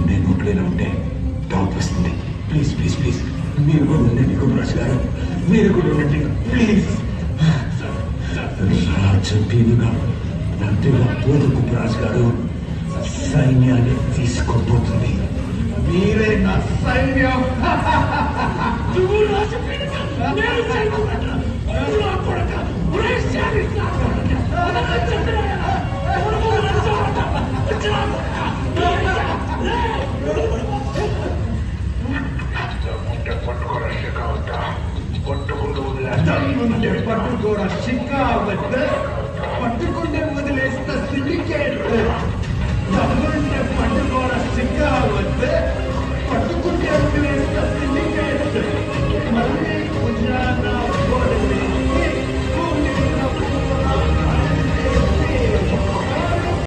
నేను నోట్లోనే ఉంటే డౌట్ వస్తుంది. ప్లీజ్ ప్లీజ్ ప్లీజ్ మీరు కూడా ఉండండి గుమరాజు గారు, మీరు కూడా ఉండండి ప్లీజ్. రాజపీనుగా నందిగా పోదు గుమరాజు గారు, సైన్యాన్ని తీసుకోబోతుంది. మీరే నా సైన్యం. పట్టుకోరా చిక్కావద్దు, పట్టుకుంటే వదిలేస్తా సిండికేట్.